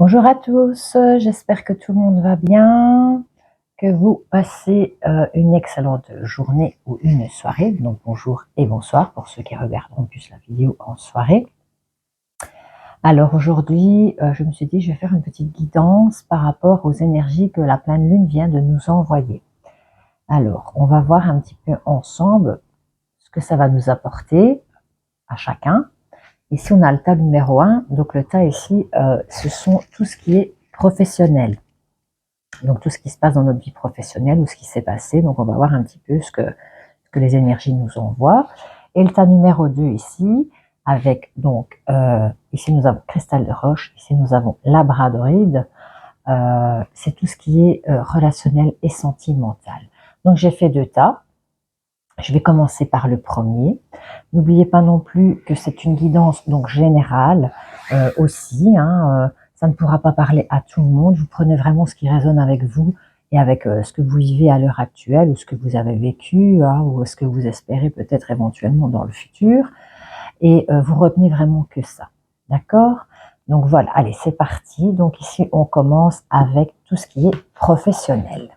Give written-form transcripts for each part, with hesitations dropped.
Bonjour à tous, j'espère que tout le monde va bien, que vous passez une excellente journée ou une soirée. Donc bonjour et bonsoir pour ceux qui regarderont plus la vidéo en soirée. Alors aujourd'hui, je me suis dit je vais faire une petite guidance par rapport aux énergies que la pleine lune vient de nous envoyer. Alors on va voir un petit peu ensemble ce que ça va nous apporter à chacun. Ici on a le tas numéro 1, donc le tas ici ce sont tout ce qui est professionnel. Donc tout ce qui se passe dans notre vie professionnelle ou ce qui s'est passé. Donc on va voir un petit peu ce que les énergies nous envoient. Et le tas numéro 2 ici, avec donc, ici nous avons cristal de roche, ici nous avons labradorite. C'est tout ce qui est relationnel et sentimental. Donc j'ai fait 2 tas. Je vais commencer par le premier. N'oubliez pas non plus que c'est une guidance donc générale aussi. Ça ne pourra pas parler à tout le monde. Vous prenez vraiment ce qui résonne avec vous et avec ce que vous vivez à l'heure actuelle ou ce que vous avez vécu ou ce que vous espérez peut-être éventuellement dans le futur. Et vous retenez vraiment que ça. D'accord? Donc voilà, allez, c'est parti. Donc ici, on commence avec tout ce qui est professionnel.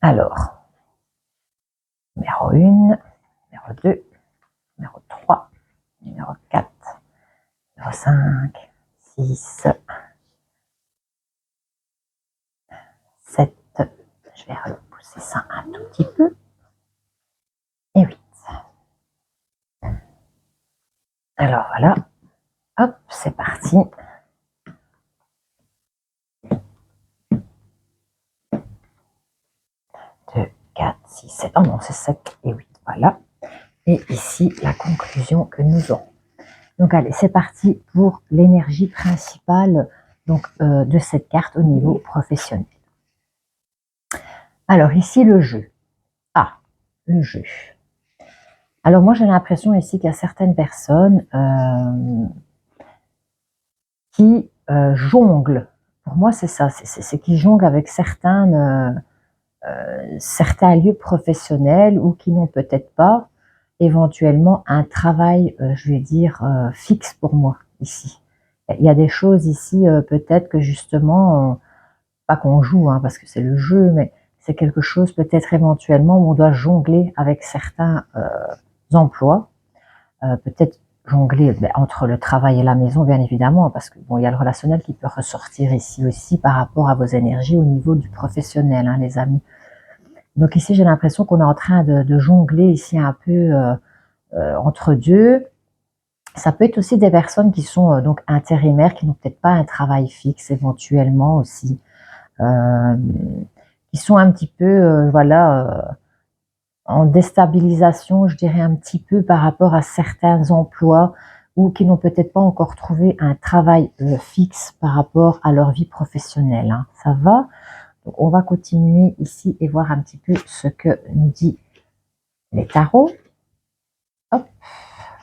Alors, numéro 1, numéro 2, numéro 3, numéro 4, numéro 5, 6, 7, je vais repousser ça un tout petit peu, et 8. Alors voilà, hop, c'est parti. 2, 4, 6, 7, oh non, c'est 7 et 8, voilà. Et ici, la conclusion que nous aurons. Donc allez, c'est parti pour l'énergie principale donc, de cette carte au niveau professionnel. Alors ici, le jeu. Ah, le jeu. Alors moi, j'ai l'impression ici qu'il y a certaines personnes qui jonglent. Pour moi, c'est ça, c'est qu'ils jonglent avec certains lieux professionnels ou qui n'ont peut-être pas éventuellement un travail, je vais dire, fixe pour moi ici. Il y a des choses ici, peut-être que justement, pas qu'on joue, parce que c'est le jeu, mais c'est quelque chose peut-être éventuellement où on doit jongler avec certains emplois, peut-être jongler entre le travail et la maison, bien évidemment, parce que bon, il y a le relationnel qui peut ressortir ici aussi par rapport à vos énergies au niveau du professionnel, les amis. Donc ici, j'ai l'impression qu'on est en train de jongler ici un peu entre deux. Ça peut être aussi des personnes qui sont donc intérimaires, qui n'ont peut-être pas un travail fixe éventuellement aussi, qui sont un petit peu, en déstabilisation, je dirais un petit peu par rapport à certains emplois ou qui n'ont peut-être pas encore trouvé un travail fixe par rapport à leur vie professionnelle. Ça va? Donc, on va continuer ici et voir un petit peu ce que nous dit les tarots. Hop,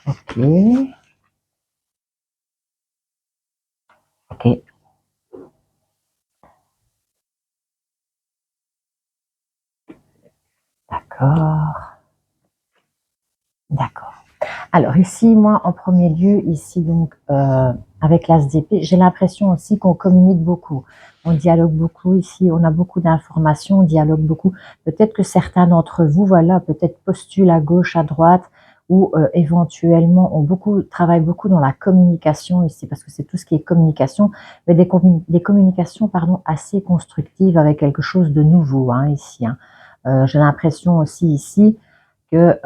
ok. Ok. D'accord. D'accord. Alors ici, moi, en premier lieu, ici, donc, avec l'as d'épée, j'ai l'impression aussi qu'on communique beaucoup. On dialogue beaucoup ici, on a beaucoup d'informations, on dialogue beaucoup. Peut-être que certains d'entre vous, voilà, peut-être postulent à gauche, à droite, ou éventuellement travaillent beaucoup dans la communication ici, parce que c'est tout ce qui est communication, mais des communications, pardon, assez constructives avec quelque chose de nouveau, ici. J'ai l'impression aussi ici que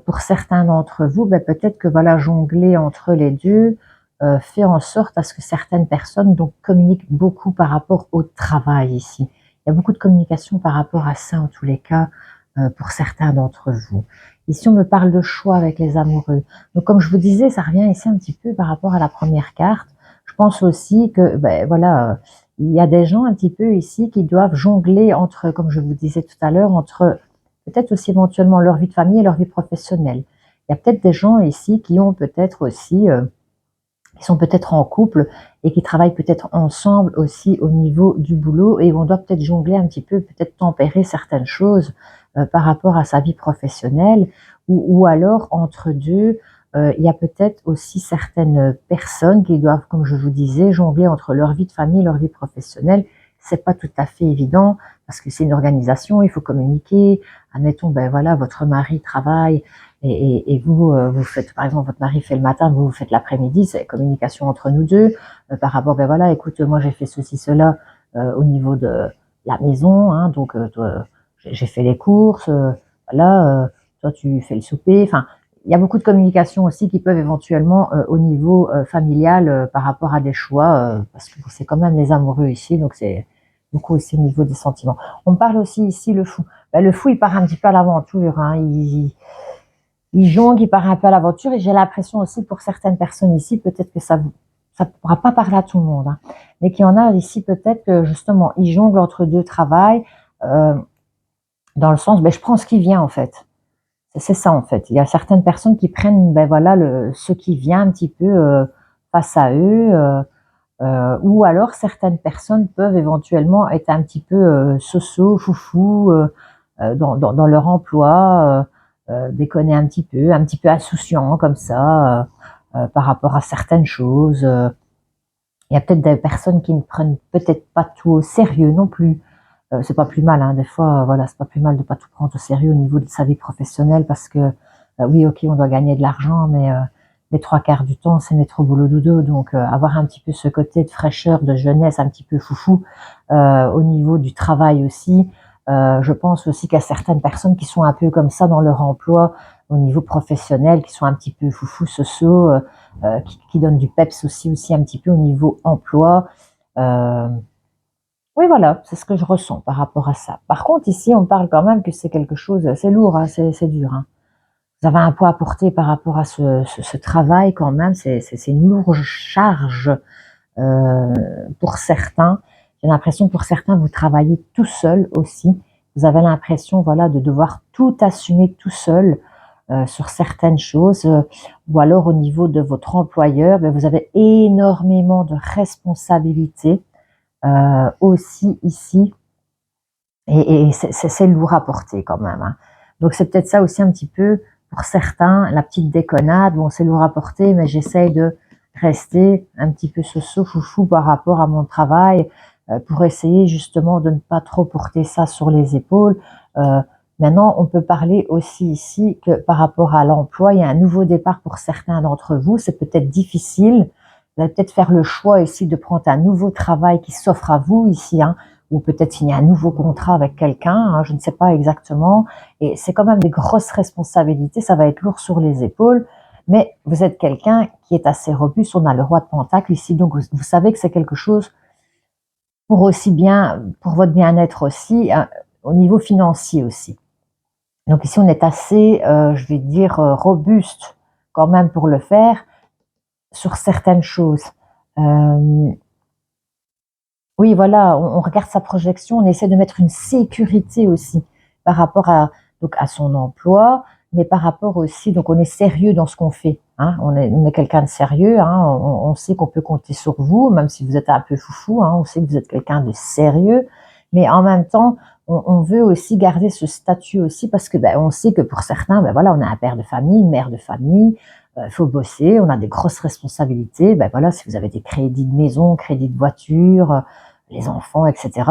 pour certains d'entre vous, peut-être que voilà, jongler entre les deux fait en sorte à ce que certaines personnes donc communiquent beaucoup par rapport au travail ici. Il y a beaucoup de communication par rapport à ça en tous les cas pour certains d'entre vous. Ici, on me parle de choix avec les amoureux. Donc, comme je vous disais, ça revient ici un petit peu par rapport à la première carte. Je pense aussi que, voilà, il y a des gens un petit peu ici qui doivent jongler entre, comme je vous disais tout à l'heure, entre peut-être aussi éventuellement leur vie de famille et leur vie professionnelle. Il y a peut-être des gens ici qui ont peut-être aussi, qui sont peut-être en couple et qui travaillent peut-être ensemble aussi au niveau du boulot et on doit peut-être jongler un petit peu, peut-être tempérer certaines choses par rapport à sa vie professionnelle ou alors entre deux, il y a peut-être aussi certaines personnes qui doivent, comme je vous disais, jongler entre leur vie de famille et leur vie professionnelle. C'est pas tout à fait évident parce que c'est une organisation, il faut communiquer. Admettons, ben voilà, votre mari travaille et vous, vous faites, par exemple, votre mari fait le matin, vous faites l'après-midi, c'est communication entre nous deux par rapport, ben voilà, écoute, moi j'ai fait ceci, cela au niveau de la maison, hein, donc j'ai fait les courses, voilà, toi tu fais le souper, enfin, il y a beaucoup de communication aussi qui peuvent éventuellement au niveau familial par rapport à des choix, parce que c'est quand même les amoureux ici, donc c'est beaucoup aussi au niveau des sentiments. On parle aussi ici le fou. Ben, le fou, il part un petit peu à l'aventure, hein, il jongle, il part un peu à l'aventure, et j'ai l'impression aussi pour certaines personnes ici, peut-être que ça pourra pas parler à tout le monde, hein, mais qu'il y en a ici peut-être que justement, ils jonglent entre deux travails, euh, dans le sens, ben, je prends ce qui vient en fait. C'est ça en fait. Il y a certaines personnes qui prennent, ben voilà, ce qui vient un petit peu face à eux, ou alors certaines personnes peuvent éventuellement être un petit peu soso, foufou dans leur emploi, déconner un petit peu insouciant comme ça par rapport à certaines choses. Il y a peut-être des personnes qui ne prennent peut-être pas tout au sérieux non plus. C'est pas plus mal, hein, des fois, voilà, c'est pas plus mal de pas tout prendre au sérieux au niveau de sa vie professionnelle parce que oui, ok, on doit gagner de l'argent, mais les trois quarts du temps, c'est métro boulot dodo, donc avoir un petit peu ce côté de fraîcheur, de jeunesse, un petit peu foufou au niveau du travail aussi. Je pense aussi qu'il y a certaines personnes qui sont un peu comme ça dans leur emploi au niveau professionnel, qui sont un petit peu foufou, soso, qui donnent du peps aussi un petit peu au niveau emploi. Euh, oui, voilà, c'est ce que je ressens par rapport à ça. Par contre, ici, on parle quand même que c'est quelque chose, c'est lourd, hein, c'est dur. Hein. Vous avez un poids à porter par rapport à ce travail quand même, c'est une lourde charge euh, pour certains. J'ai l'impression que pour certains, vous travaillez tout seul aussi. Vous avez l'impression, voilà, de devoir tout assumer tout seul sur certaines choses, ou alors au niveau de votre employeur, ben, vous avez énormément de responsabilités aussi ici. Et c'est lourd à porter quand même. Hein. Donc c'est peut-être ça aussi un petit peu pour certains, la petite déconnade. Bon, c'est lourd à porter, mais j'essaye de rester un petit peu soso foufou par rapport à mon travail pour essayer justement de ne pas trop porter ça sur les épaules. Euh, Maintenant, on peut parler aussi ici que par rapport à l'emploi, il y a un nouveau départ pour certains d'entre vous. C'est peut-être difficile. Vous allez peut-être faire le choix ici de prendre un nouveau travail qui s'offre à vous ici. Hein, ou peut-être signer un nouveau contrat avec quelqu'un, hein, je ne sais pas exactement. Et c'est quand même des grosses responsabilités, ça va être lourd sur les épaules, mais vous êtes quelqu'un qui est assez robuste, on a le roi de Pentacle ici, donc vous savez que c'est quelque chose pour aussi bien, pour votre bien-être aussi, au niveau financier aussi. Donc ici, on est assez, je vais dire, robuste quand même pour le faire sur certaines choses. Euh, Oui, voilà, on regarde sa projection, on essaie de mettre une sécurité aussi par rapport à, donc à son emploi, mais par rapport aussi, donc on est sérieux dans ce qu'on fait. Hein, on est quelqu'un de sérieux, hein, on sait qu'on peut compter sur vous, même si vous êtes un peu foufou, hein, on sait que vous êtes quelqu'un de sérieux, mais en même temps, on veut aussi garder ce statut aussi parce que ben, on sait que pour certains, ben voilà, on a un père de famille, une mère de famille, faut bosser, on a des grosses responsabilités, ben voilà, si vous avez des crédits de maison, crédits de voiture, les enfants, etc.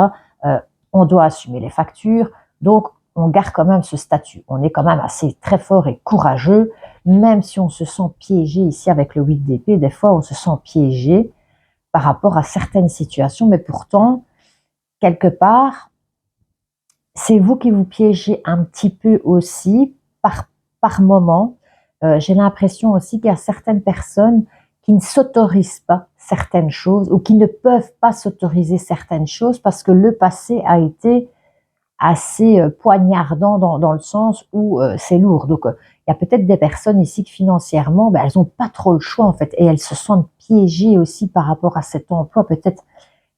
On doit assumer les factures, donc on garde quand même ce statut. On est quand même assez très fort et courageux, même si on se sent piégé ici avec le 8 d'épée, des fois on se sent piégé par rapport à certaines situations, mais pourtant, quelque part, c'est vous qui vous piégez un petit peu aussi par moment. J'ai l'impression aussi qu'il y a certaines personnes qui ne s'autorisent pas certaines choses ou qui ne peuvent pas s'autoriser certaines choses parce que le passé a été assez poignardant dans le sens où c'est lourd. Donc, il y a peut-être des personnes ici que financièrement, ben, elles n'ont pas trop le choix en fait et elles se sentent piégées aussi par rapport à cet emploi. Peut-être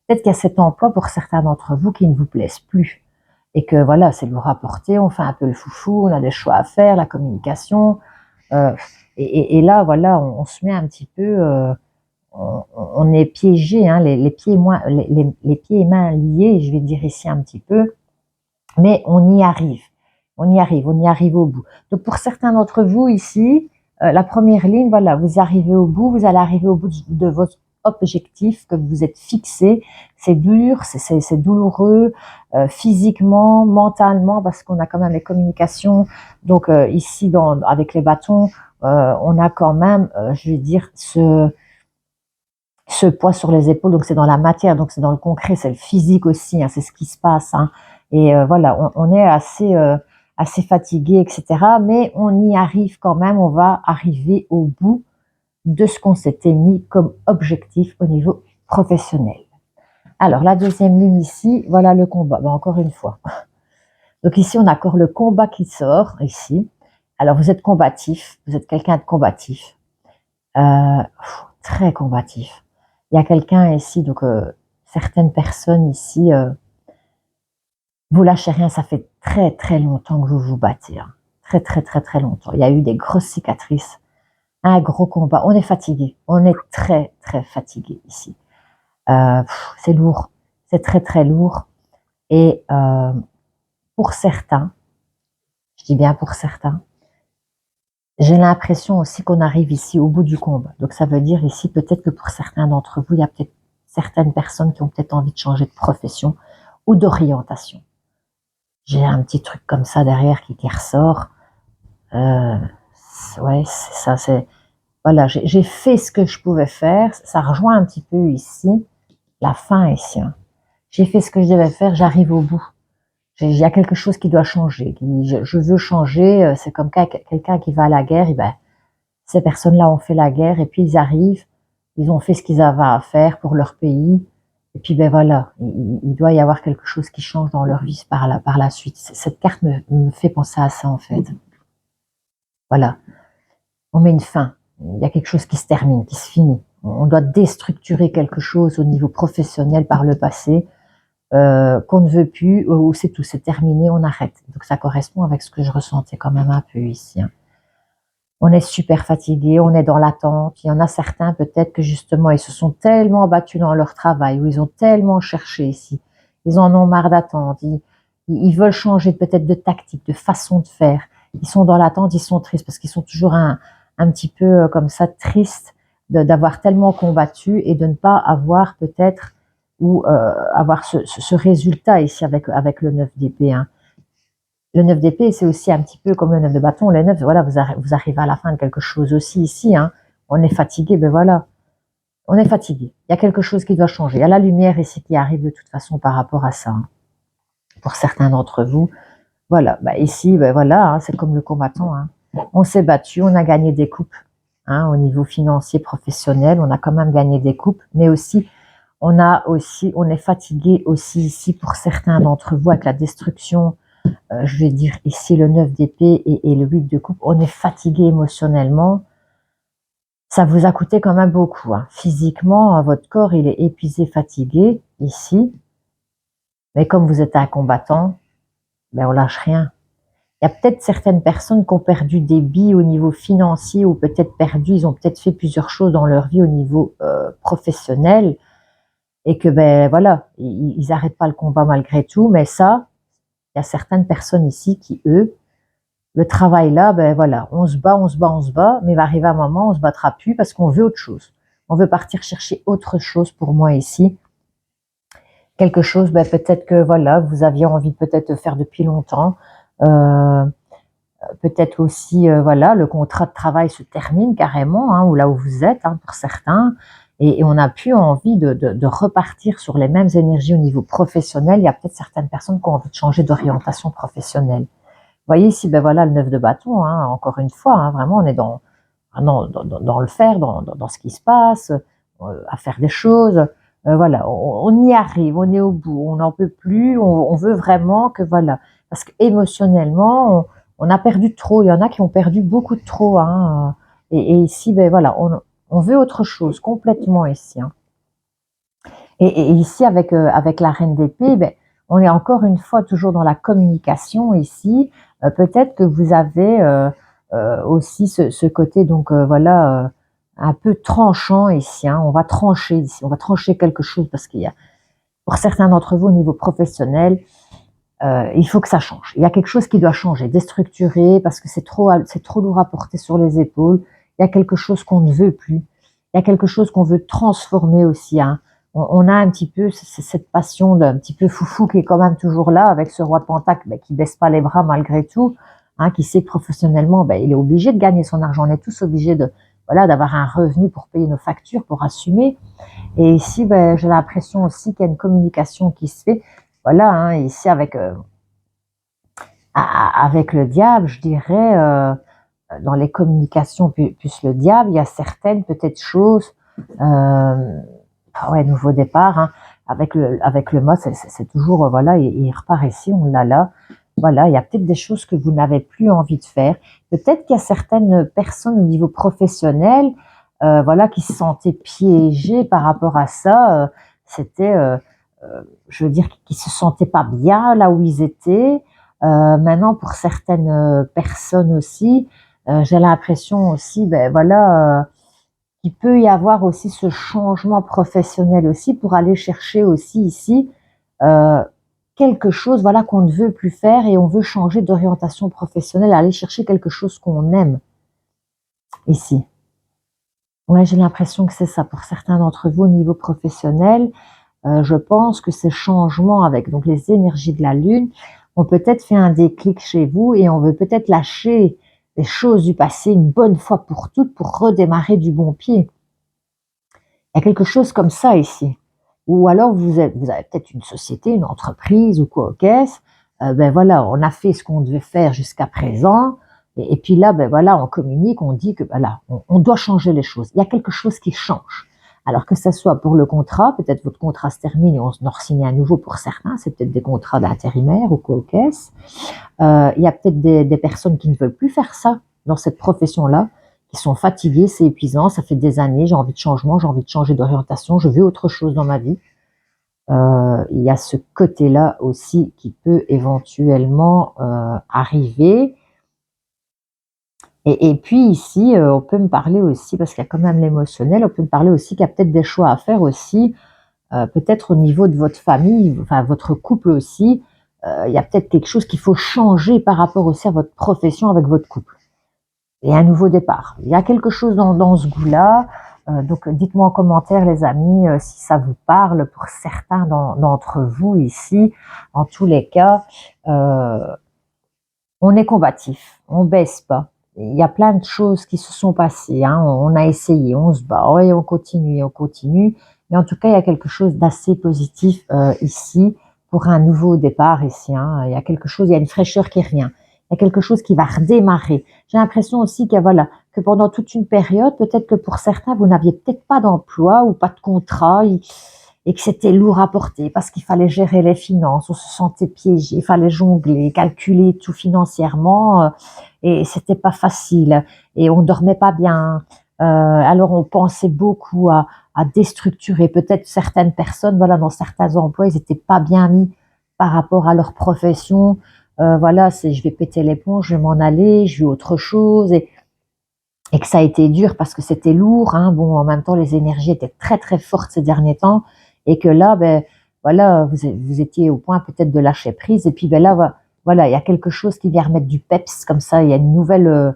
qu'il y a cet emploi pour certains d'entre vous qui ne vous plaisent plus et que voilà, c'est lourd à porter, on fait un peu le foufou, on a des choix à faire, la communication, euh, et là voilà, on se met un petit peu, on est piégé, hein, les pieds les pieds et mains liés, je vais dire ici un petit peu, mais on y arrive, on y arrive au bout. Donc pour certains d'entre vous ici, la première ligne, voilà, vous arrivez au bout, vous allez arriver au bout de votre objectif que vous êtes fixé. C'est dur, c'est douloureux, physiquement, mentalement, parce qu'on a quand même les communications. Donc ici, avec les bâtons, on a quand même, je vais dire, ce poids sur les épaules. Donc c'est dans la matière, donc c'est dans le concret, c'est le physique aussi, hein, c'est ce qui se passe. Hein. Et voilà, on est assez fatigué, etc. Mais on y arrive quand même, on va arriver au bout de ce qu'on s'était mis comme objectif au niveau professionnel. Alors, la deuxième ligne ici, voilà le combat. Ben, encore une fois. Donc ici, on a encore le combat qui sort, ici. Alors, vous êtes combatif, vous êtes quelqu'un de combatif, très combatif. Il y a quelqu'un ici, donc certaines personnes ici, vous lâchez rien, ça fait très très longtemps que vous vous battez. Hein. Très très très très longtemps. Il y a eu des grosses cicatrices, un gros combat. On est fatigué, on est très très fatigué ici. C'est lourd, c'est très très lourd. Et pour certains, je dis bien pour certains, j'ai l'impression aussi qu'on arrive ici au bout du combat. Donc ça veut dire ici peut-être que pour certains d'entre vous, il y a peut-être certaines personnes qui ont peut-être envie de changer de profession ou d'orientation. J'ai un petit truc comme ça derrière qui ressort. Ouais, c'est ça, c'est voilà, j'ai fait ce que je pouvais faire. Ça rejoint un petit peu ici la fin ici. Hein. J'ai fait ce que je devais faire, j'arrive au bout. Il y a quelque chose qui doit changer. Je veux changer. C'est comme quelqu'un qui va à la guerre. Et ben, ces personnes-là ont fait la guerre et puis ils arrivent. Ils ont fait ce qu'ils avaient à faire pour leur pays. Et puis ben voilà, il doit y avoir quelque chose qui change dans leur vie par la suite. Cette carte me fait penser à ça en fait. Voilà, on met une fin. Il y a quelque chose qui se termine, qui se finit. On doit déstructurer quelque chose au niveau professionnel par le passé. Qu'on ne veut plus, ou c'est tout, c'est terminé, on arrête. Donc ça correspond avec ce que je ressentais quand même un peu ici. Hein. On est super fatigué, on est dans l'attente. Il y en a certains peut-être que justement ils se sont tellement battus dans leur travail, ou ils ont tellement cherché ici, ils en ont marre d'attendre, ils veulent changer peut-être de tactique, de façon de faire. Ils sont dans l'attente, ils sont tristes parce qu'ils sont toujours un petit peu comme ça tristes d'avoir tellement combattu et de ne pas avoir peut-être ou avoir ce résultat ici avec le 9 d'épée. Hein. Le 9 d'épée, c'est aussi un petit peu comme le 9 de bâton. Les 9, voilà, vous arrivez à la fin de quelque chose aussi ici. Hein. On est fatigué, ben voilà. On est fatigué. Il y a quelque chose qui doit changer. Il y a la lumière ici qui arrive de toute façon par rapport à ça. Hein. Pour certains d'entre vous, voilà. Ben ici, ben voilà, hein, c'est comme le combattant. Hein. On s'est battu, on a gagné des coupes. Hein, au niveau financier, professionnel, on a quand même gagné des coupes, mais aussi on est fatigué aussi ici pour certains d'entre vous avec la destruction, je vais dire ici le 9 d'épée et le 8 de coupe, on est fatigué émotionnellement. Ça vous a coûté quand même beaucoup. Hein. Physiquement, votre corps, il est épuisé, fatigué ici. Mais comme vous êtes un combattant, ben on lâche rien. Il y a peut-être certaines personnes qui ont perdu des billes au niveau financier ou peut-être perdu, ils ont peut-être fait plusieurs choses dans leur vie au niveau professionnel. Et que ben voilà, ils arrêtent pas le combat malgré tout, mais ça, il y a certaines personnes ici qui, eux, le travail là, ben voilà, on se bat, on se bat, on se bat, mais il va arriver un moment, on se battra plus parce qu'on veut autre chose. On veut partir chercher autre chose pour moi ici. Quelque chose, ben peut-être que voilà, vous aviez envie de peut-être faire depuis longtemps. Peut-être aussi, voilà, le contrat de travail se termine carrément, hein, ou là où vous êtes, hein, pour certains. Et on n'a plus envie de repartir sur les mêmes énergies au niveau professionnel. Il y a peut-être certaines personnes qui ont envie de changer d'orientation professionnelle. Vous voyez ici, ben voilà, le 9 de bâton, hein, encore une fois, hein, vraiment, on est dans le faire, dans ce qui se passe, à faire des choses. Voilà, on y arrive, on est au bout, on n'en peut plus, on veut vraiment que, voilà, parce qu'émotionnellement, on a perdu trop, il y en a qui ont perdu beaucoup de trop. Hein, et ici, ben voilà, on veut autre chose, complètement ici. Hein. Et ici, avec la reine d'épée, ben, on est encore une fois toujours dans la communication ici. Peut-être que vous avez aussi ce côté, donc voilà, un peu tranchant ici. Hein. On va trancher ici, on va trancher quelque chose parce qu'il y a, pour certains d'entre vous au niveau professionnel, il faut que ça change. Il y a quelque chose qui doit changer, déstructurer, parce que c'est trop lourd à porter sur les épaules. Il y a quelque chose qu'on ne veut plus. Il y a quelque chose qu'on veut transformer aussi. Hein. On a un petit peu cette passion d'un petit peu foufou qui est quand même toujours là, avec ce roi de Pentacle qui baisse pas les bras malgré tout, hein, qui sait que professionnellement, il est obligé de gagner son argent. On est tous obligés d'avoir un revenu pour payer nos factures, pour assumer. Et ici, j'ai l'impression aussi qu'il y a une communication qui se fait. Voilà, hein, ici avec le diable, je dirais, dans les communications plus le diable, il y a certaines peut-être choses, nouveau départ, hein, avec le mot, c'est toujours, voilà, il repart ici, on l'a là. Voilà, il y a peut-être des choses que vous n'avez plus envie de faire. Peut-être qu'il y a certaines personnes au niveau professionnel, qui se sentaient piégées par rapport à ça. C'était, je veux dire, qui se sentaient pas bien là où ils étaient. Maintenant, pour certaines personnes aussi, j'ai l'impression aussi, qu'il peut y avoir aussi ce changement professionnel aussi pour aller chercher aussi ici quelque chose, voilà, qu'on ne veut plus faire et on veut changer d'orientation professionnelle, aller chercher quelque chose qu'on aime ici. Ouais, j'ai l'impression que c'est ça pour certains d'entre vous au niveau professionnel. Je pense que ces changements avec donc les énergies de la Lune ont peut-être fait un déclic chez vous et on veut peut-être lâcher les choses du passé une bonne fois pour toutes pour redémarrer du bon pied. Il y a quelque chose comme ça ici. Ou alors vous avez peut-être une société, une entreprise ou quoi qu'est-ce. On a fait ce qu'on devait faire jusqu'à présent. Et puis là, on communique, on dit que on doit changer les choses. Il y a quelque chose qui change. Alors que ce soit pour le contrat, peut-être votre contrat se termine et on en re-signe à nouveau pour certains, c'est peut-être des contrats d'intérimaire ou quoi qu'est-ce. Il y a peut-être des personnes qui ne veulent plus faire ça dans cette profession-là, qui sont fatigués, c'est épuisant, ça fait des années, j'ai envie de changement, j'ai envie de changer d'orientation, je veux autre chose dans ma vie. Il y a ce côté-là aussi qui peut éventuellement arriver. Et puis ici, on peut me parler aussi, parce qu'il y a quand même l'émotionnel, on peut me parler aussi qu'il y a peut-être des choix à faire aussi, peut-être au niveau de votre famille, enfin votre couple aussi. Il y a peut-être quelque chose qu'il faut changer par rapport aussi à votre profession avec votre couple. Et un nouveau départ. Il y a quelque chose dans ce goût-là. Donc, dites-moi en commentaire, les amis, si ça vous parle pour certains d'entre vous ici. En tous les cas, on est combatif, on baisse pas. Il y a plein de choses qui se sont passées. Hein. On a essayé, on se bat, et on continue, on continue. Mais en tout cas, il y a quelque chose d'assez positif ici pour un nouveau départ ici. Hein. Il y a quelque chose, il y a une fraîcheur qui revient. Il y a quelque chose qui va redémarrer. J'ai l'impression aussi que pendant toute une période, peut-être que pour certains, vous n'aviez peut-être pas d'emploi ou pas de contrat et que c'était lourd à porter parce qu'il fallait gérer les finances, on se sentait piégé, il fallait jongler, calculer tout financièrement et c'était pas facile et on dormait pas bien. Alors on pensait beaucoup à déstructurer peut-être certaines personnes, dans certains emplois, ils étaient pas bien mis par rapport à leur profession. C'est je vais péter l'éponge, je vais m'en aller, je veux autre chose et que ça a été dur parce que c'était lourd. Hein. Bon, en même temps, les énergies étaient très très fortes ces derniers temps et que là, vous étiez au point peut-être de lâcher prise et puis il y a quelque chose qui vient remettre du peps comme ça. Il y a une nouvelle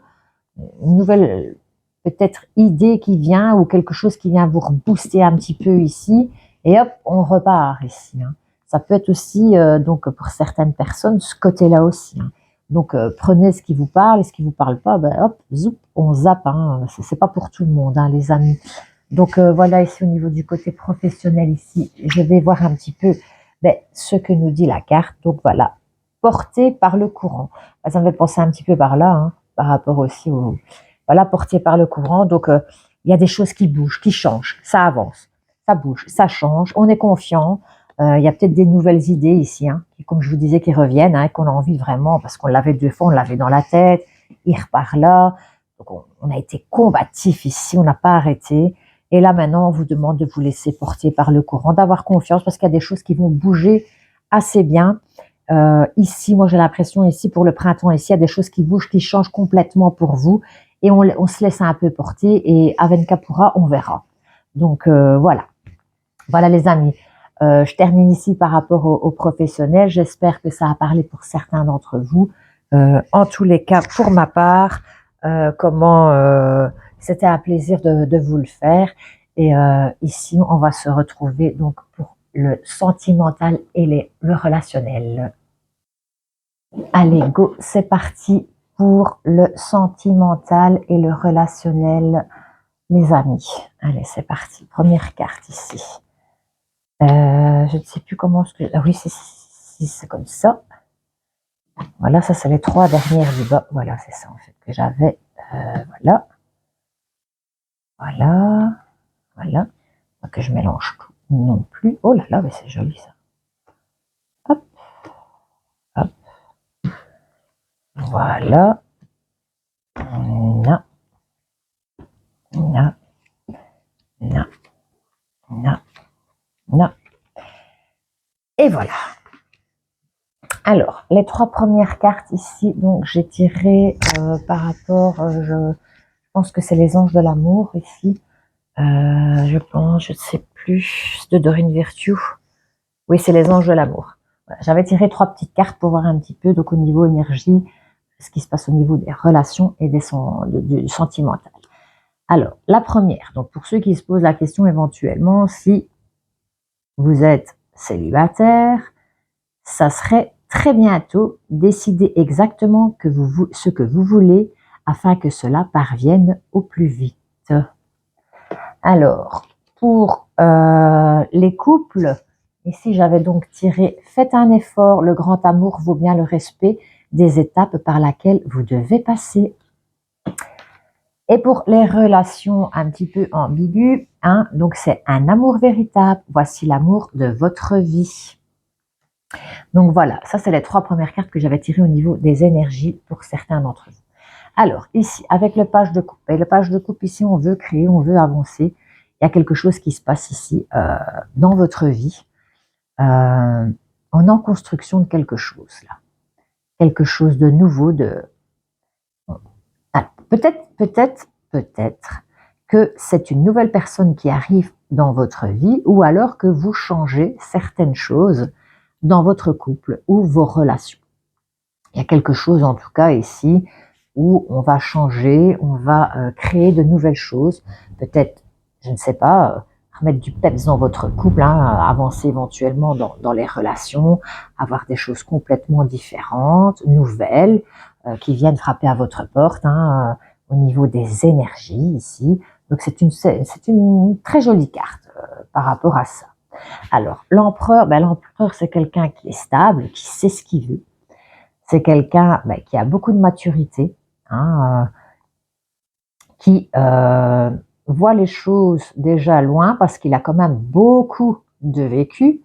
peut-être idée qui vient ou quelque chose qui vient vous rebooster un petit peu ici et hop, on repart ici. Hein. Ça peut être aussi, donc pour certaines personnes, ce côté-là aussi. Hein. Donc prenez ce qui vous parle et ce qui vous parle pas, hop, zoup, on zappe. Hein. C'est pas pour tout le monde, hein, les amis. Donc voilà, ici au niveau du côté professionnel, ici, je vais voir un petit peu ce que nous dit la carte. Donc voilà, porté par le courant. Ça me fait penser un petit peu par là, hein, par rapport aussi au... Voilà, porté par le courant. Donc il y a des choses qui bougent, qui changent, ça avance, ça bouge, ça change, on est confiant. Il y a peut-être des nouvelles idées ici, hein, qui, comme je vous disais, qui reviennent, hein, qu'on a envie vraiment, parce qu'on l'avait 2 fois, on l'avait dans la tête, il repart là. Donc on a été combatif ici, on n'a pas arrêté. Et là maintenant, on vous demande de vous laisser porter par le courant, d'avoir confiance, parce qu'il y a des choses qui vont bouger assez bien. Ici, moi j'ai l'impression, ici pour le printemps, ici il y a des choses qui bougent, qui changent complètement pour vous. Et on se laisse un peu porter, et Aven Kapura, on verra. Donc voilà. Voilà les amis. Je termine ici par rapport aux professionnels. J'espère que ça a parlé pour certains d'entre vous. En tous les cas, pour ma part, c'était un plaisir de vous le faire. Et ici, on va se retrouver donc pour le sentimental et le relationnel. Allez, go, c'est parti pour le sentimental et le relationnel, les amis. Allez, c'est parti. Première carte ici. Je ne sais plus comment... Ah oui, c'est comme ça. Voilà, ça c'est les 3 dernières du bas. Voilà, c'est ça en fait que j'avais. Voilà. Voilà. Voilà. Pas que je mélange tout non plus. Oh là là, mais c'est joli ça. Hop. Hop. Voilà. Non. Non. Non. Non. Non. Et voilà. Alors, les 3 premières cartes ici, donc j'ai tiré par rapport, je pense que c'est les anges de l'amour ici. Je pense, je ne sais plus, de Dorine Virtue. Oui, c'est les anges de l'amour. Voilà, j'avais tiré 3 petites cartes pour voir un petit peu, donc au niveau énergie, ce qui se passe au niveau des relations et du sentimental. Alors, la première, donc pour ceux qui se posent la question éventuellement, si vous êtes célibataire, ça serait très bientôt décider exactement ce que vous voulez afin que cela parvienne au plus vite. Alors, pour les couples, ici j'avais donc tiré « Faites un effort, le grand amour vaut bien le respect des étapes par lesquelles vous devez passer ». Et pour les relations un petit peu ambiguës, hein, donc c'est un amour véritable, voici l'amour de votre vie. Donc voilà, ça c'est les 3 premières cartes que j'avais tirées au niveau des énergies pour certains d'entre vous. Alors ici, avec le page de coupe, et le page de coupe ici, on veut créer, on veut avancer. Il y a quelque chose qui se passe ici dans votre vie. On est en construction de quelque chose là. Quelque chose de nouveau, peut-être que c'est une nouvelle personne qui arrive dans votre vie ou alors que vous changez certaines choses dans votre couple ou vos relations. Il y a quelque chose en tout cas ici où on va changer, on va créer de nouvelles choses, peut-être, je ne sais pas, remettre du peps dans votre couple, hein, avancer éventuellement dans les relations, avoir des choses complètement différentes, nouvelles, qui viennent frapper à votre porte, hein, au niveau des énergies ici. Donc c'est une très jolie carte par rapport à ça. Alors l'empereur, l'empereur c'est quelqu'un qui est stable, qui sait ce qu'il veut. C'est quelqu'un qui a beaucoup de maturité, hein, qui voit les choses déjà loin parce qu'il a quand même beaucoup de vécu,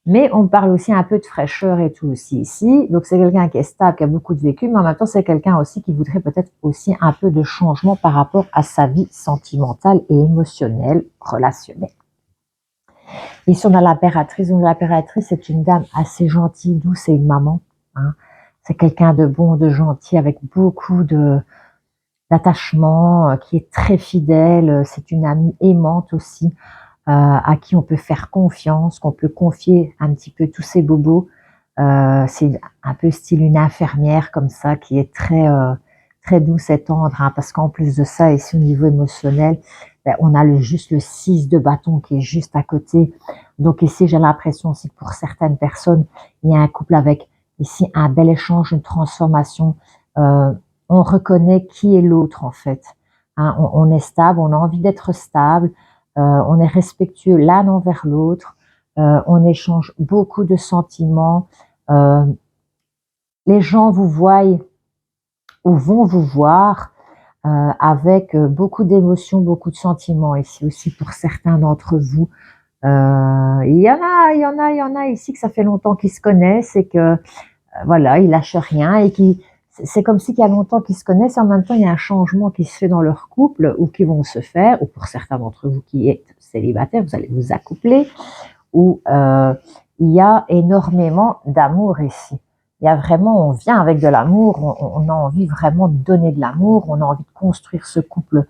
mais on parle aussi un peu de fraîcheur et tout aussi ici. Donc c'est quelqu'un qui est stable, qui a beaucoup de vécu, mais en même temps c'est quelqu'un aussi qui voudrait peut-être aussi un peu de changement par rapport à sa vie sentimentale et émotionnelle, relationnelle. Ici on a l'impératrice. Donc l'impératrice c'est une dame assez gentille, douce et une maman, hein. C'est quelqu'un de bon, de gentil, avec beaucoup d'attachement, qui est très fidèle. C'est une amie aimante aussi, à qui on peut faire confiance, qu'on peut confier un petit peu tous ses bobos. C'est un peu style une infirmière comme ça, qui est très douce et tendre, hein, parce qu'en plus de ça, ici au niveau émotionnel, on a juste le 6 de bâton qui est juste à côté. Donc ici, j'ai l'impression aussi que pour certaines personnes, il y a un couple avec ici un bel échange, une transformation. On reconnaît qui est l'autre en fait. Hein, on est stable, on a envie d'être stable, on est respectueux l'un envers l'autre, on échange beaucoup de sentiments. Les gens vous voient ou vont vous voir avec beaucoup d'émotions, beaucoup de sentiments ici aussi pour certains d'entre vous. Il y en a ici que ça fait longtemps qu'ils se connaissent et que voilà, ils lâchent rien et c'est comme si il y a longtemps qu'ils se connaissent et en même temps il y a un changement qui se fait dans leur couple ou qui vont se faire, ou pour certains d'entre vous qui êtes célibataires, vous allez vous accoupler, où il y a énormément d'amour ici. Il y a vraiment, on vient avec de l'amour, on a envie vraiment de donner de l'amour, on a envie de construire ce couple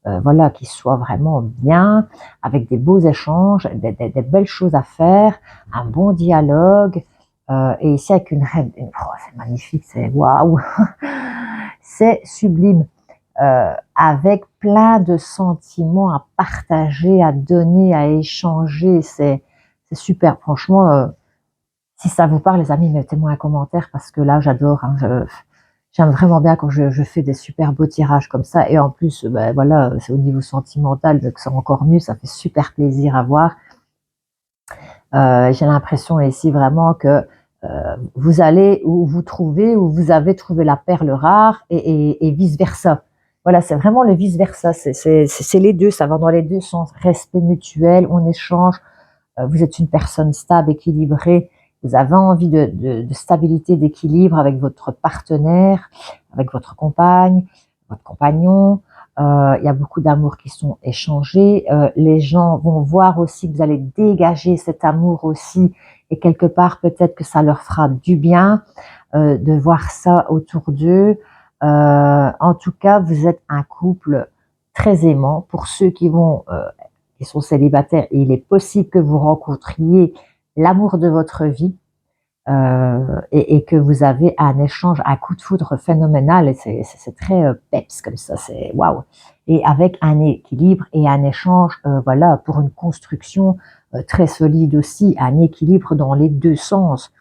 voilà, qui soit vraiment bien, avec des beaux échanges, des belles choses à faire, un bon dialogue, et ici avec une reine, oh, c'est magnifique, c'est waouh, c'est sublime, avec plein de sentiments à partager, à donner, à échanger, c'est super, franchement, si ça vous parle les amis, mettez-moi un commentaire parce que là j'adore, hein, j'aime vraiment bien quand je fais des super beaux tirages comme ça, et en plus, ben voilà, c'est au niveau sentimental, donc c'est encore mieux, ça fait super plaisir à voir. J'ai l'impression ici vraiment que vous allez où vous trouvez, où vous avez trouvé la perle rare, et vice versa. Voilà, c'est vraiment le vice versa, c'est les deux, ça va dans les deux sens, respect mutuel, on échange, vous êtes une personne stable, équilibrée, vous avez envie de stabilité, d'équilibre avec votre partenaire, avec votre compagne, votre compagnon. Il y a beaucoup d'amour qui sont échangés. Les gens vont voir aussi que vous allez dégager cet amour aussi, et quelque part peut-être que ça leur fera du bien de voir ça autour d'eux. En tout cas, vous êtes un couple très aimant. Pour ceux qui sont célibataires, il est possible que vous rencontriez l'amour de votre vie, et que vous avez un échange, un coup de foudre phénoménal, et c'est très peps comme ça, c'est waouh, et avec un équilibre et un échange, voilà, pour une construction très solide aussi, un équilibre dans les deux sens.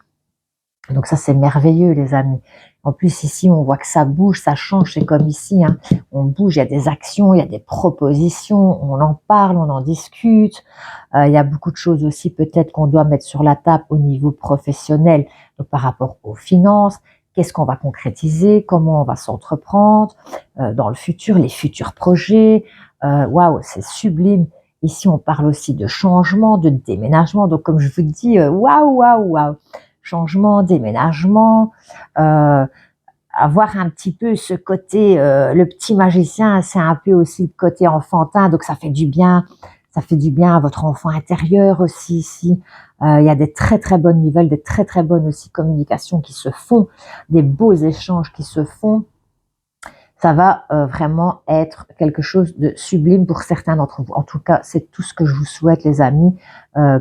Donc ça, c'est merveilleux, les amis. En plus, ici, on voit que ça bouge, ça change. C'est comme ici, hein. On bouge, il y a des actions, il y a des propositions, on en parle, on en discute. Il y a beaucoup de choses aussi peut-être qu'on doit mettre sur la table au niveau professionnel, donc par rapport aux finances. Qu'est-ce qu'on va concrétiser? Comment on va s'entreprendre dans le futur, les futurs projets. Waouh, c'est sublime. Ici, on parle aussi de changement, de déménagement. Donc, comme je vous dis, waouh, waouh, waouh. Changement, déménagement, avoir un petit peu ce côté, le petit magicien, c'est un peu aussi le côté enfantin, donc ça fait du bien à votre enfant intérieur aussi ici. Il y a des très très bonnes nouvelles, des très très bonnes aussi communications qui se font, des beaux échanges qui se font. Ça va vraiment être quelque chose de sublime pour certains d'entre vous. En tout cas, c'est tout ce que je vous souhaite, les amis,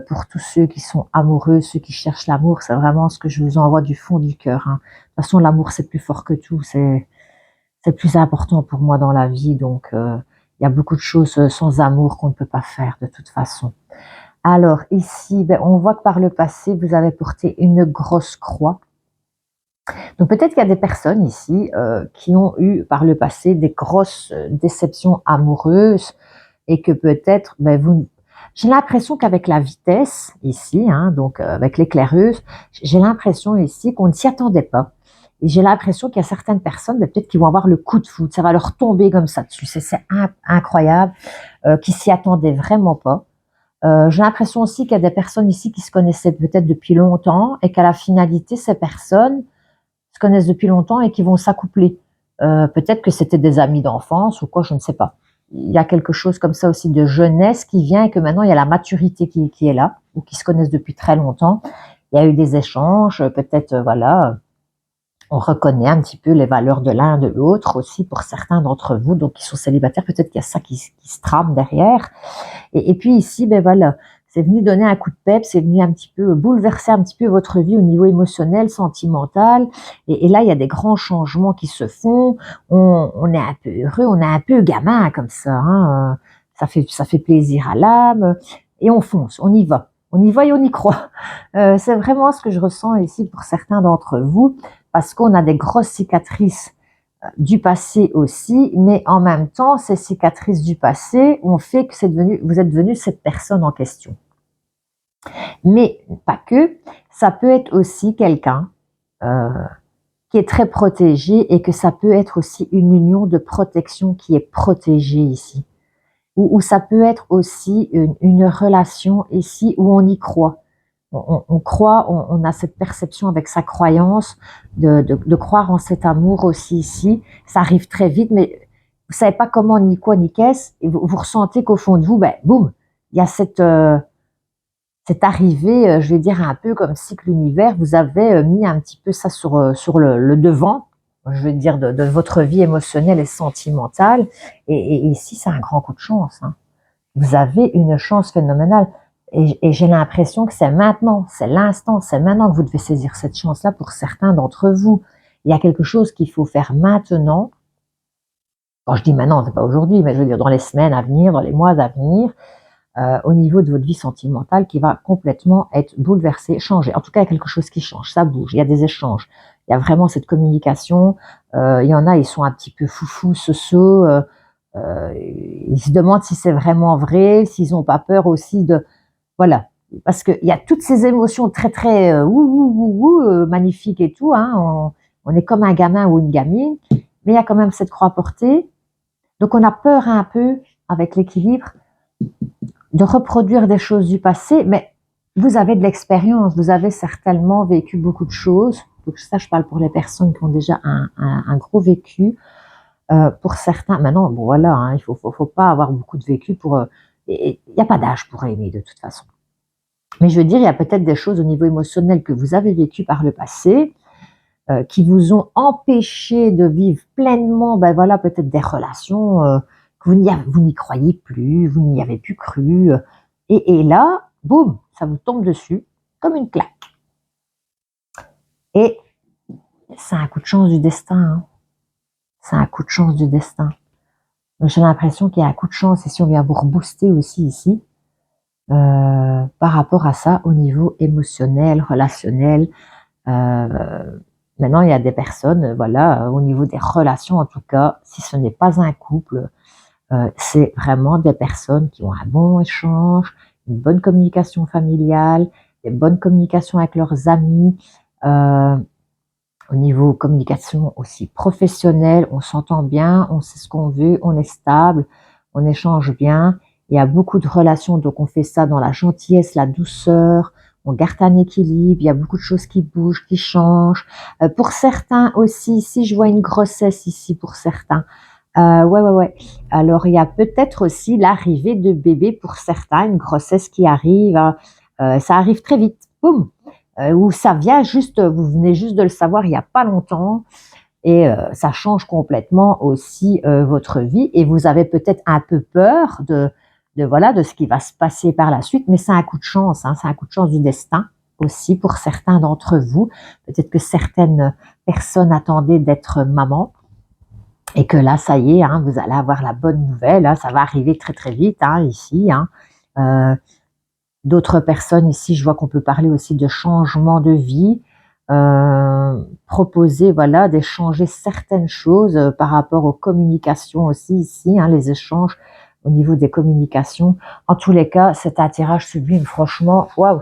pour tous ceux qui sont amoureux, ceux qui cherchent l'amour. C'est vraiment ce que je vous envoie du fond du cœur, hein. De toute façon, l'amour, c'est plus fort que tout. C'est plus important pour moi dans la vie. Donc, il y a beaucoup de choses sans amour qu'on ne peut pas faire de toute façon. Alors, ici, ben, on voit que par le passé, vous avez porté une grosse croix. Donc peut-être qu'il y a des personnes ici qui ont eu par le passé des grosses déceptions amoureuses, et que peut-être, ben, j'ai l'impression qu'avec la vitesse ici, hein, donc avec l'éclaireuse, j'ai l'impression ici qu'on ne s'y attendait pas. Et j'ai l'impression qu'il y a certaines personnes, ben, peut-être qui vont avoir le coup de foudre, ça va leur tomber comme ça dessus. C'est incroyable, qui s'y attendaient vraiment pas. J'ai l'impression aussi qu'il y a des personnes ici qui se connaissaient peut-être depuis longtemps, et qu'à la finalité, ces personnes se connaissent depuis longtemps et qui vont s'accoupler. Peut-être que c'était des amis d'enfance ou quoi, je ne sais pas. Il y a quelque chose comme ça aussi de jeunesse qui vient, et que maintenant il y a la maturité qui est là, ou qui se connaissent depuis très longtemps. Il y a eu des échanges, peut-être, voilà, on reconnaît un petit peu les valeurs de l'un de l'autre aussi pour certains d'entre vous, donc qui sont célibataires, peut-être qu'il y a ça qui se trame derrière. Et puis ici, ben voilà, c'est venu donner un coup de peps, c'est venu un petit peu bouleverser un petit peu votre vie au niveau émotionnel, sentimental. Et là, il y a des grands changements qui se font. On est un peu heureux, on est un peu gamin comme ça, hein. Ça fait plaisir à l'âme. Et on fonce, on y va. On y va et on y croit. C'est vraiment ce que je ressens ici pour certains d'entre vous, parce qu'on a des grosses cicatrices du passé aussi, mais en même temps, ces cicatrices du passé ont fait que vous êtes devenu cette personne en question. Mais pas que, ça peut être aussi quelqu'un euh, qui est très protégé, et que ça peut être aussi une union de protection qui est protégée ici. Ou ça peut être aussi une relation ici où on y croit. On croit, on a cette perception avec sa croyance de croire en cet amour aussi ici. Ça arrive très vite, mais vous savez pas comment, ni quoi, ni qu'est-ce, et vous ressentez qu'au fond de vous, ben, boum, il y a cette arrivée, je vais dire un peu comme si que l'univers vous avait mis un petit peu ça sur le devant, je veux dire, de votre vie émotionnelle et sentimentale. Et ici, c'est un grand coup de chance. Hein. Vous avez une chance phénoménale. Et j'ai l'impression que c'est maintenant, c'est l'instant, c'est maintenant que vous devez saisir cette chance-là pour certains d'entre vous. Il y a quelque chose qu'il faut faire maintenant. Quand je dis maintenant, c'est pas aujourd'hui, mais je veux dire dans les semaines à venir, dans les mois à venir, au niveau de votre vie sentimentale qui va complètement être bouleversée, changer. En tout cas, il y a quelque chose qui change, ça bouge, il y a des échanges. Il y a vraiment cette communication. Il y en a, ils sont un petit peu foufou, soso. Ils se demandent si c'est vraiment vrai, s'ils n'ont pas peur aussi de... Voilà. Parce qu'il y a toutes ces émotions très, très magnifiques et tout. Hein. On est comme un gamin ou une gamine, mais il y a quand même cette croix portée. Donc, on a peur un peu, avec l'équilibre, de reproduire des choses du passé, mais vous avez de l'expérience, vous avez certainement vécu beaucoup de choses. Donc ça, je parle pour les personnes qui ont déjà un gros vécu. Pour certains, maintenant, bon voilà, hein, il faut pas avoir beaucoup de vécu pour... Il n'y a pas d'âge pour aimer de toute façon. Mais je veux dire, il y a peut-être des choses au niveau émotionnel que vous avez vécues par le passé, qui vous ont empêché de vivre pleinement, ben voilà, peut-être des relations que vous n'y croyez plus, vous n'y avez plus cru. Et là, boum, ça vous tombe dessus comme une claque. Et c'est un coup de chance du destin. Hein. C'est un coup de chance du destin. Donc j'ai l'impression qu'il y a un coup de chance, et si on vient vous rebooster aussi ici, par rapport à ça, au niveau émotionnel, relationnel. Maintenant, il y a des personnes, voilà, au niveau des relations en tout cas, si ce n'est pas un couple, c'est vraiment des personnes qui ont un bon échange, une bonne communication familiale, une bonne communication avec leurs amis, au niveau communication aussi professionnelle, on s'entend bien, on sait ce qu'on veut, on est stable, on échange bien. Il y a beaucoup de relations, donc on fait ça dans la gentillesse, la douceur, on garde un équilibre, il y a beaucoup de choses qui bougent, qui changent. Pour certains aussi, si je vois une grossesse ici pour certains, ouais. Alors il y a peut-être aussi l'arrivée de bébé pour certains, une grossesse qui arrive, ça arrive très vite, boum, où ça vient juste, vous venez juste de le savoir il n'y a pas longtemps, et ça change complètement aussi votre vie, et vous avez peut-être un peu peur voilà, de ce qui va se passer par la suite, mais c'est un coup de chance, hein, c'est un coup de chance du destin aussi pour certains d'entre vous. Peut-être que certaines personnes attendaient d'être maman, et que là, ça y est, hein, vous allez avoir la bonne nouvelle, hein, ça va arriver très très vite, hein, ici. Hein. D'autres personnes ici, je vois qu'on peut parler aussi de changement de vie, proposer, voilà, d'échanger certaines choses par rapport aux communications aussi ici, hein, les échanges au niveau des communications. En tous les cas, c'est un tirage sublime, franchement, waouh,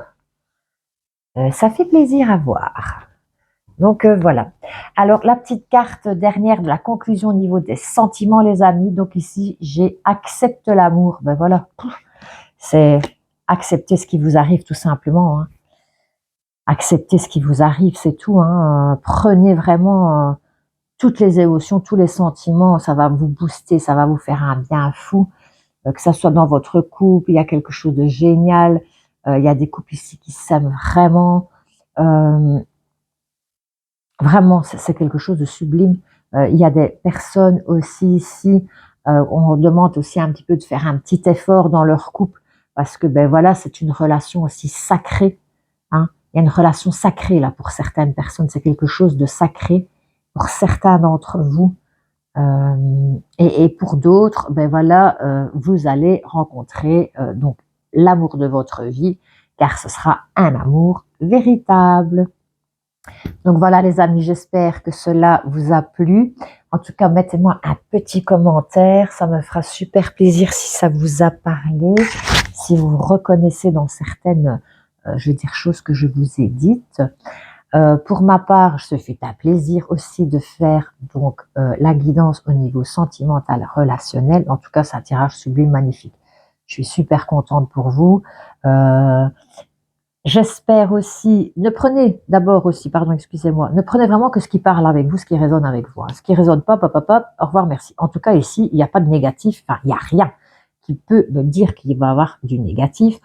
ça fait plaisir à voir. Donc voilà. Alors la petite carte dernière de la conclusion au niveau des sentiments, les amis. Donc ici, j'ai accepte l'amour. Ben voilà, c'est accepter ce qui vous arrive tout simplement. Hein. Accepter ce qui vous arrive, c'est tout. Hein. Prenez vraiment toutes les émotions, tous les sentiments. Ça va vous booster, ça va vous faire un bien fou. Que ça soit dans votre couple, il y a quelque chose de génial. Il y a des couples ici qui s'aiment vraiment. Vraiment, c'est quelque chose de sublime. Il y a des personnes aussi ici, on demande aussi un petit peu de faire un petit effort dans leur couple, parce que ben voilà, c'est une relation aussi sacrée. Hein. Il y a une relation sacrée là pour certaines personnes, c'est quelque chose de sacré pour certains d'entre vous. Et pour d'autres, ben voilà, vous allez rencontrer donc l'amour de votre vie, car ce sera un amour véritable. Donc voilà les amis, j'espère que cela vous a plu. En tout cas, mettez-moi un petit commentaire, ça me fera super plaisir si ça vous a parlé, si vous reconnaissez dans certaines, je veux dire, choses que je vous ai dites. Pour ma part, ce fut un plaisir aussi de faire donc la guidance au niveau sentimental, relationnel. En tout cas, c'est un tirage sublime, magnifique. Je suis super contente pour vous. J'espère aussi, ne prenez vraiment que ce qui parle avec vous, ce qui résonne avec vous. Hein. Ce qui résonne pas, au revoir, merci. En tout cas, ici, il n'y a pas de négatif, enfin, il n'y a rien qui peut me dire qu'il va y avoir du négatif.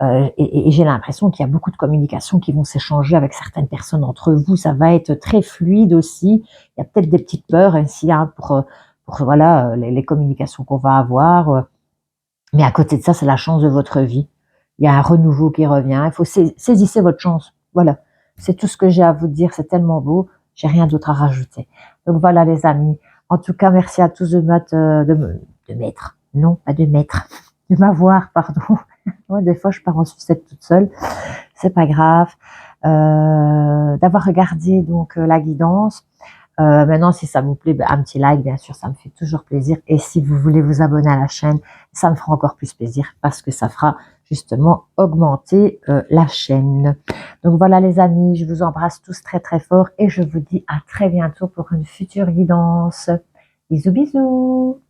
Et j'ai l'impression qu'il y a beaucoup de communications qui vont s'échanger avec certaines personnes entre vous. Ça va être très fluide aussi. Il y a peut-être des petites peurs ici hein, pour voilà, les communications qu'on va avoir. Mais à côté de ça, c'est la chance de votre vie. Il y a un renouveau qui revient. Il faut saisissez votre chance. Voilà. C'est tout ce que j'ai à vous dire. C'est tellement beau. J'ai rien d'autre à rajouter. Donc voilà les amis. En tout cas, merci à tous de m'être. Non, pas de m'être. De m'avoir, pardon. Moi, des fois, je pars en sucette toute seule. C'est pas grave. D'avoir regardé donc la guidance. Maintenant, si ça vous plaît, ben, un petit like, bien sûr, ça me fait toujours plaisir. Et si vous voulez vous abonner à la chaîne, ça me fera encore plus plaisir parce que ça fera justement augmenter la chaîne. Donc voilà les amis, je vous embrasse tous très très fort et je vous dis à très bientôt pour une future guidance. Bisous bisous.